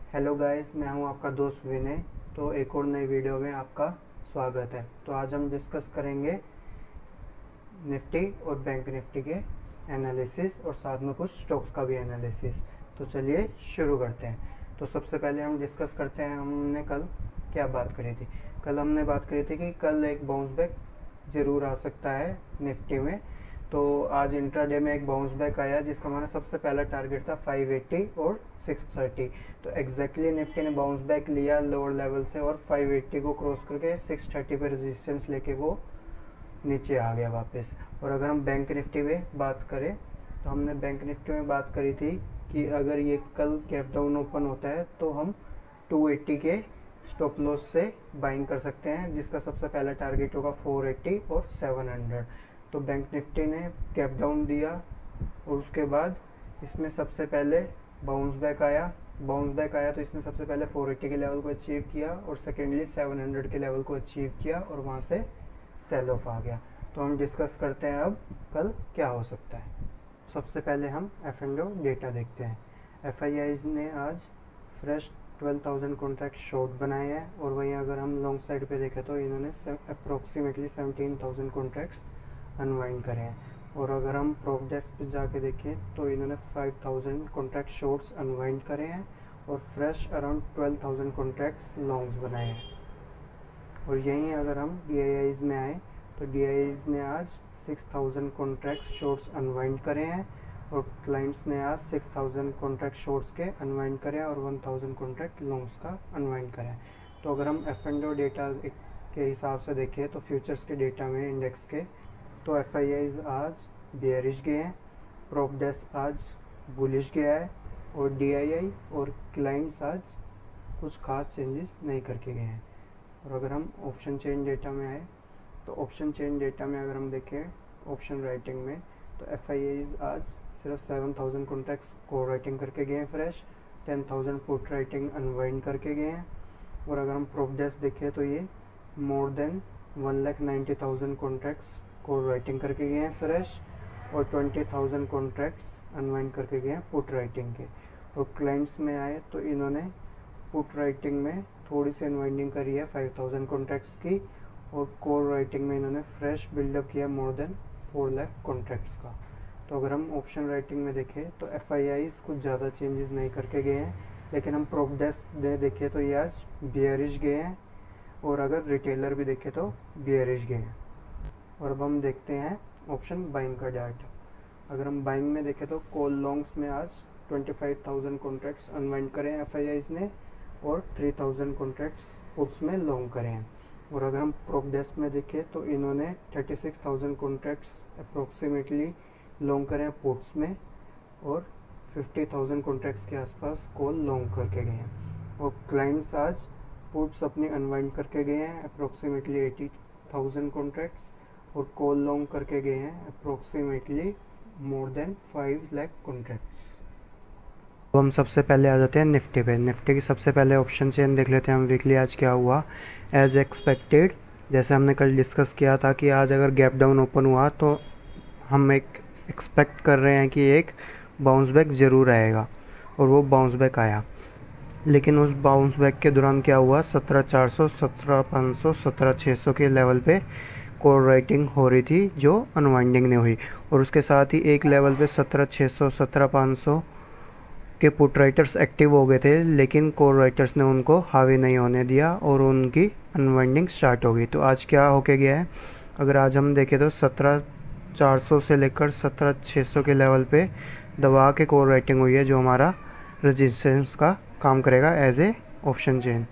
Hello guys, मैं हूं आपका दोस्त विनय। तो एक और नई वीडियो में आपका स्वागत है। तो आज हम डिस्कस करेंगे निफ्टी और बैंक निफ्टी के एनालिसिस और साथ में कुछ स्टॉक्स का भी एनालिसिस। तो चलिए शुरू करते हैं। तो सबसे पहले हम डिस्कस करते हैं हमने कल क्या बात करी थी। कल हमने बात करी थी कि कल एक बाउंस बैक ज़रूर आ सकता है निफ्टी में। तो आज इंट्राडे में एक बाउंस बैक आया जिसका हमारा सबसे पहला टारगेट था 580 और 630। तो एग्जैक्टली निफ्टी ने बाउंस बैक लिया लोअर लेवल से और 580 को क्रॉस करके 630 पे रेजिस्टेंस लेके वो नीचे आ गया वापस। और अगर हम बैंक निफ्टी में बात करें तो हमने बैंक निफ्टी में बात करी थी कि अगर ये कल गैप डाउन ओपन होता है तो हम 280 के स्टॉप लॉस से बाइंग कर सकते हैं, जिसका सबसे पहला टारगेट होगा 480 और 700। तो बैंक निफ्टी ने गैप डाउन दिया और उसके बाद इसमें सबसे पहले बाउंस बैक आया तो इसने सबसे पहले 480 के लेवल को अचीव किया और सेकेंडली 700 के लेवल को अचीव किया और वहाँ से सेल ऑफ आ गया। तो हम डिस्कस करते हैं अब कल क्या हो सकता है। सबसे पहले हम एफ&ओ डेटा देखते हैं। एफ ने आज फ्रेश 12,000 कॉन्ट्रैक्ट शॉर्ट बनाए हैं और वहीं अगर हम लॉन्ग साइड पे देखें तो इन्होंने अप्रोक्सीमेटली 17,000 कॉन्ट्रैक्ट्स अनवाइंड करे हैं। और अगर हम प्रॉप डेस्क पे जाके देखें तो इन्होंने 5,000 कॉन्ट्रैक्ट शॉर्ट्स अनवाइंड करे हैं और फ्रेश अराउंड 12,000 कॉन्ट्रैक्ट्स लॉन्ग्स बनाए हैं। और यहीं अगर हम डी में आए तो डी ने आज 6,000 कॉन्ट्रैक्ट शॉर्ट्स अनवाइंड करे हैं और क्लाइंट्स ने आज 6,000 कॉन्ट्रैक्ट शॉर्ट्स के अनवाइंड करे और 1,000 कॉन्ट्रैक्ट लॉन्ग्स का अनवाइंड करें। तो अगर हम एफ&ओ डेटा के हिसाब से देखें तो फ्यूचर्स के डेटा में इंडेक्स के तो एफ आज बेयरिश गए हैं, प्रॉप डेस्क आज बुलिश गया है और डी और क्लाइंट्स आज कुछ खास चेंजेस नहीं करके गए हैं। और अगर हम ऑप्शन चेन डेटा में आए तो ऑप्शन चेन डेटा में अगर हम देखें ऑप्शन राइटिंग में तो एफ आज सिर्फ 7,000 कॉन्ट्रैक्ट्स को राइटिंग करके गए हैं फ्रेश, 10,000 पुट राइटिंग अनवाइंड करके गए हैं। और अगर हम प्रॉप डेस्क देखें तो ये मोर देन 1,90,000 कॉन्ट्रैक्ट्स को राइटिंग करके गए हैं फ्रेश और 20,000 कॉन्ट्रैक्ट्स अनवाइंड करके गए हैं पुट राइटिंग के। और क्लाइंट्स में आए तो इन्होंने पुट राइटिंग में थोड़ी सी अनवाइंडिंग करी है 5,000 कॉन्ट्रैक्ट्स की और कोर राइटिंग में इन्होंने फ्रेश बिल्डअप किया मोर देन 4 लाख कॉन्ट्रैक्ट्स का। तो अगर हम ऑप्शन राइटिंग में देखें तो एफ कुछ ज़्यादा चेंजेस नहीं करके गए हैं, लेकिन हम प्रॉप डेस्क में देखें तो ये आज बियरिश गए हैं और अगर रिटेलर भी देखें तो बियरिश गए हैं। और अब हम देखते हैं ऑप्शन बाइंग का डाटा। अगर हम बाइंग में देखें तो कॉल लॉन्ग्स में आज 25,000 कॉन्ट्रैक्ट्स अनवाइंड करें एफ ने और 3,000 कॉन्ट्रैक्ट्स पुट्स में लॉन्ग करे हैं। और अगर हम प्रॉप डेस्क में देखें तो इन्होंने 36,000 कॉन्ट्रैक्ट्स अप्रोक्सीमेटली लॉन्ग करे हैं पुट्स में और 50,000 कॉन्ट्रैक्ट्स के आसपास कॉल लॉन्ग करके गए हैं। और क्लाइंट्स आज पुट्स अपनी अनवाइंड करके गए हैं अप्रोक्सीमेटली 80,000 कॉन्ट्रैक्ट्स और कॉल लॉन्ग करके गए हैं approximately more than 5 lakh contracts. तो हम सबसे पहले आ जाते हैं निफ्टी पे। निफ्टी की सबसे पहले ऑप्शन चेन देख लेते हैं हम वीकली आज क्या हुआ। एज एक्सपेक्टेड जैसे हमने कल डिस्कस किया था कि आज अगर गैप डाउन ओपन हुआ तो हम एक एक्सपेक्ट कर रहे हैं कि एक बाउंस बैक ज़रूर आएगा और वो बाउंस बैक आया। लेकिन उस बाउंस बैक के दौरान क्या हुआ, 17,400, 17,500, 17,600 के लेवल पे कॉल राइटिंग हो रही थी जो अनवाइंडिंग नहीं हुई। और उसके साथ ही एक लेवल पे 17,600, 17,500 के पुट राइटर्स एक्टिव हो गए थे, लेकिन कोर राइटर्स ने उनको हावी नहीं होने दिया और उनकी अनवाइंडिंग स्टार्ट हो गई। तो आज क्या होके गया है, अगर आज हम देखें तो 17,400 से लेकर 17,600 के लेवल पे दबा के कोर राइटिंग हुई है जो हमारा रेजिस्टेंस का काम करेगा एज ए ऑप्शन चेन।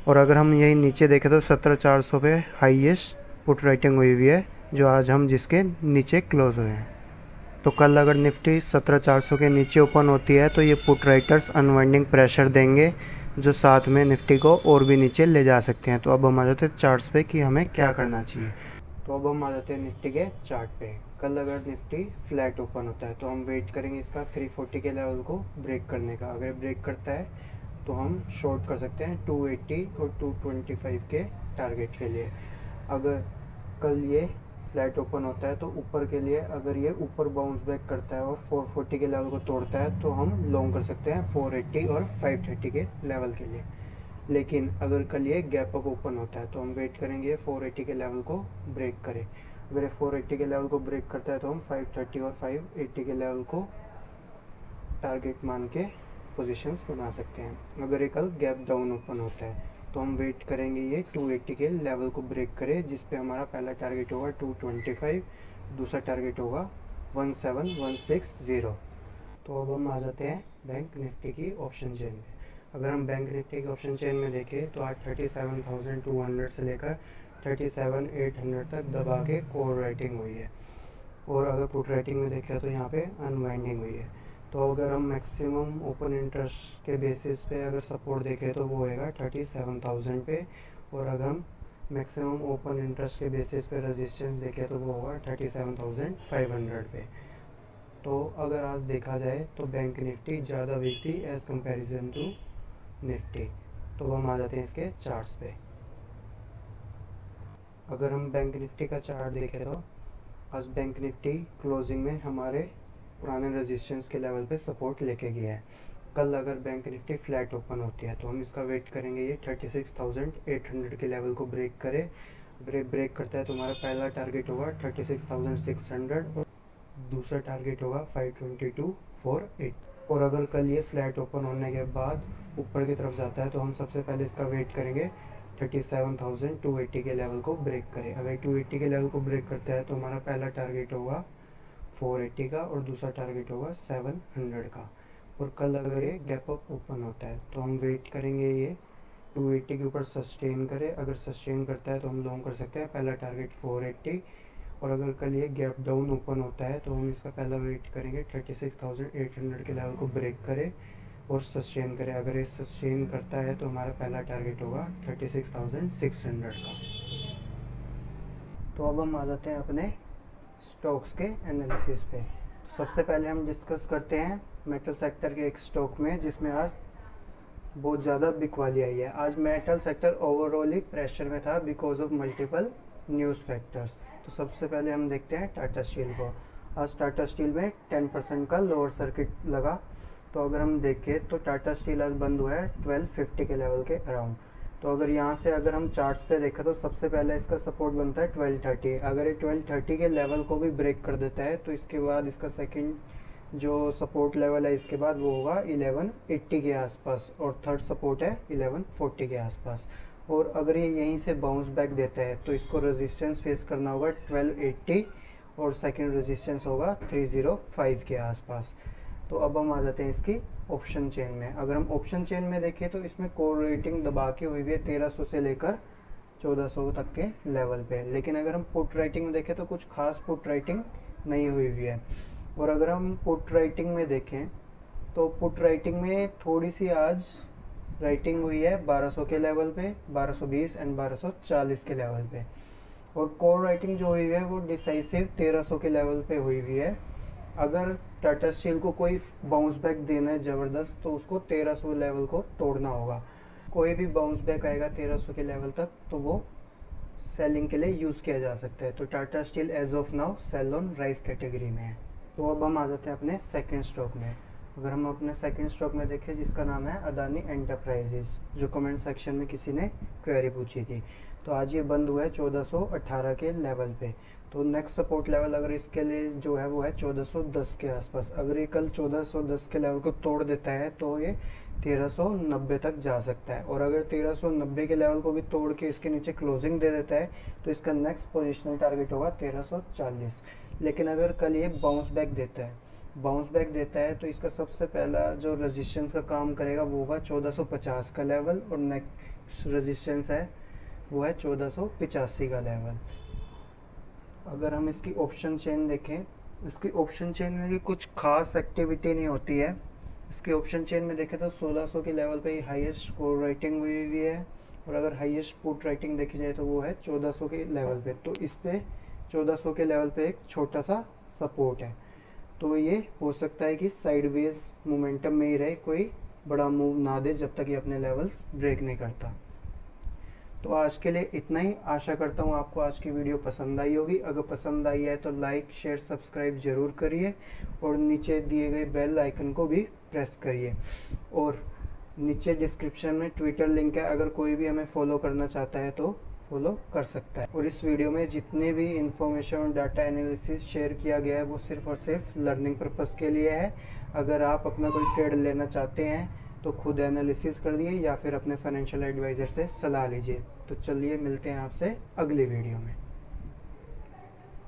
और अगर हम यही नीचे देखें तो 17,400 पे हाईएस्ट पुट राइटिंग हुई हुई है जो आज हम जिसके नीचे क्लोज हुए हैं। तो कल अगर निफ्टी 17,400 के नीचे ओपन होती है तो ये पुट राइटर्स अनवाइंडिंग प्रेशर देंगे जो साथ में निफ्टी को और भी नीचे ले जा सकते हैं। तो अब हम आ जाते हैं चार्ट्स पे कि हमें क्या करना चाहिए। तो अब हम आ जाते हैं निफ्टी के चार्ट पे। कल अगर निफ्टी फ्लैट ओपन होता है तो हम वेट करेंगे इसका 340 के लेवल को ब्रेक करने का। अगर ब्रेक करता है तो हम शॉर्ट कर सकते हैं 280 और 225 के टारगेट के लिए। अगर कल ये फ्लैट ओपन होता है तो ऊपर के लिए अगर ये ऊपर बाउंस बैक करता है और 440 के लेवल को तोड़ता है तो हम लॉन्ग कर सकते हैं 480 और 530 के लेवल के लिए। लेकिन अगर कल ये गैप अप ओपन होता है तो हम वेट करेंगे 480 के लेवल को ब्रेक करे। अगर ये 480 के लेवल को ब्रेक करता है तो हम 530 और 580 के लेवल को टारगेट मान के पोजीशंस बना सकते हैं। अगर ये कल गैप डाउन ओपन होता है तो हम वेट करेंगे ये 280 के लेवल को ब्रेक करे, जिस पे हमारा पहला टारगेट होगा 225, दूसरा टारगेट होगा 17160। तो अब हम आ जाते हैं बैंक निफ्टी की ऑप्शन चेन में। अगर हम बैंक निफ्टी की ऑप्शन चेन में देखें तो आज 37,200 से लेकर 37,800 तक दबा के कोर राइटिंग हुई है, और अगर पुट राइटिंग में देखें तो यहाँ पे अनवाइंडिंग हुई है। तो अगर हम मैक्सिमम ओपन इंटरेस्ट के बेसिस पे अगर सपोर्ट देखें तो वो होएगा 37,000 पे, और अगर हम मैक्सिमम ओपन इंटरेस्ट के बेसिस पे रेजिस्टेंस देखें तो वो होगा 37,500 पे। तो अगर आज देखा जाए तो बैंक निफ्टी ज़्यादा वीक थी एज़ कंपेरिजन टू निफ्टी। तो हम आ जाते हैं इसके चार्ट्स पे। अगर हम बैंक निफ्टी का चार्ट देखें तो आज बैंक निफ्टी क्लोजिंग में हमारे पुराने रेजिस्टेंस के लेवल पे सपोर्ट लेके गया है। कल अगर बैंक निफ्टी फ्लैट ओपन होती है तो हम इसका वेट करेंगे ये 36,800 के लेवल को ब्रेक करे। अगर ब्रेक करता है तो हमारा पहला टारगेट होगा 36,600 और दूसरा टारगेट होगा 52248। और अगर कल ये फ्लैट ओपन होने के बाद ऊपर की तरफ जाता है तो हम सबसे पहले इसका वेट करेंगे 37,280 के लेवल को ब्रेक करे। अगर 280 के लेवल को ब्रेक करता है तो हमारा पहला टारगेट होगा 480 का और दूसरा टारगेट होगा 700 का। और कल अगर ये गैप अप ओपन होता है तो हम वेट करेंगे ये 280 के ऊपर सस्टेन करे। अगर सस्टेन करता है तो हम लॉन्ग कर सकते हैं, पहला टारगेट 480। और अगर कल ये गैप डाउन ओपन होता है तो हम इसका पहला वेट करेंगे 36,800 के लेवल को ब्रेक करे और सस्टेन करे। अगर ये सस्टेन करता है तो हमारा पहला टारगेट होगा 36,600 का। तो अब हम आ जाते हैं अपने स्टॉक्स के एनालिसिस पे। तो सबसे पहले हम डिस्कस करते हैं मेटल सेक्टर के एक स्टॉक में जिसमें आज बहुत ज़्यादा बिकवाली आई है। आज मेटल सेक्टर ओवरऑल ही प्रेशर में था because of multiple news factors. तो सबसे पहले हम देखते हैं टाटा स्टील को। आज टाटा स्टील में 10% का लोअर सर्किट लगा। तो अगर हम देखें तो टाटा स्टील आज बंद हुआ है 1250 के लेवल के अराउंड। तो अगर यहाँ से अगर हम चार्ट्स पे देखें तो सबसे पहले इसका सपोर्ट बनता है 1230। अगर ये 1230 के लेवल को भी ब्रेक कर देता है तो इसके बाद इसका सेकंड जो सपोर्ट लेवल है इसके बाद वो होगा 1180 के आसपास, और थर्ड सपोर्ट है 1140 के आसपास। और अगर ये यहीं से बाउंस बैक देता है तो इसको रेजिस्टेंस फेस करना होगा 1280 और सेकंड रेजिस्टेंस होगा 305 के आसपास। तो अब हम आ जाते हैं इसकी ऑप्शन चेन में। अगर हम ऑप्शन चेन में देखें तो इसमें कोर रेटिंग दबा के हुई है 1300 से लेकर 1400 तक के लेवल पे। लेकिन अगर हम पुट राइटिंग में देखें तो कुछ खास पुट राइटिंग नहीं हुई है। और अगर हम पुट राइटिंग में देखें तो पुट राइटिंग में थोड़ी सी आज राइटिंग हुई है 1200 के लेवल पे, 1220 एंड 1240 के लेवल पे। और कोर राइटिंग जो हुई है वो डिसाइसिव 1300 के लेवल पे हुई हुई है। अगर टाटा स्टील को कोई बाउंस बैक देना है ज़बरदस्त तो उसको 1300 लेवल को तोड़ना होगा। कोई भी बाउंस बैक आएगा 1300 के लेवल तक तो वो सेलिंग के लिए यूज़ किया जा सकता है। तो Tata steel as of now sell on rise category में है। तो अब हम आ जाते हैं अपने सेकंड स्टॉक में। अगर हम अपने सेकंड स्टॉक में देखें जिसका नाम है अदानी एंटरप्राइजेज, जो कमेंट सेक्शन में किसी ने क्वेरी पूछी थी, तो आज ये बंद हुआ है 1418 के लेवल पे। तो नेक्स्ट सपोर्ट लेवल अगर इसके लिए जो है वो है 1410 के आसपास। अगर ये कल 1410 के लेवल को तोड़ देता है तो ये 1390 तक जा सकता है। और अगर 1390 के लेवल को भी तोड़ के इसके नीचे क्लोजिंग दे देता है तो इसका नेक्स्ट पोजिशनल टारगेट होगा 1340। लेकिन अगर कल ये बाउंस बैक देता है तो इसका सबसे पहला जो रेजिस्टेंस का काम करेगा वो होगा 1450 का लेवल, और नेक्स्ट रेजिस्टेंस है वो है 1485 का लेवल। अगर हम इसकी ऑप्शन चेन देखें, इसकी ऑप्शन चेन में भी कुछ खास एक्टिविटी नहीं होती है। इसकी ऑप्शन चेन में देखें तो 1600 के लेवल पे हाईएस्ट कोर राइटिंग हुई है, और अगर हाईएस्ट पुट राइटिंग देखी जाए तो वो है 1400 के लेवल पे। तो इस पे 1400 के लेवल पे एक छोटा सा सपोर्ट है। तो ये हो सकता है कि साइडवेज मोमेंटम में ही रहे, कोई बड़ा मूव ना दे जब तक ये अपने लेवल्स ब्रेक नहीं करता। तो आज के लिए इतना ही। आशा करता हूँ आपको आज की वीडियो पसंद आई होगी। अगर पसंद आई है तो लाइक शेयर सब्सक्राइब ज़रूर करिए और नीचे दिए गए बेल आइकन को भी प्रेस करिए। और नीचे डिस्क्रिप्शन में ट्विटर लिंक है, अगर कोई भी हमें फॉलो करना चाहता है तो फॉलो कर सकता है। और इस वीडियो में जितने भी इंफॉर्मेशन और डाटा एनालिसिस शेयर किया गया है वो सिर्फ और सिर्फ लर्निंग पर्पस के लिए है। अगर आप अपना कोई ट्रेड लेना चाहते हैं तो खुद एनालिसिस कर लिए या फिर अपने फाइनेंशियल एडवाइज़र से सलाह लीजिए। तो चलिए मिलते हैं आपसे अगली वीडियो में।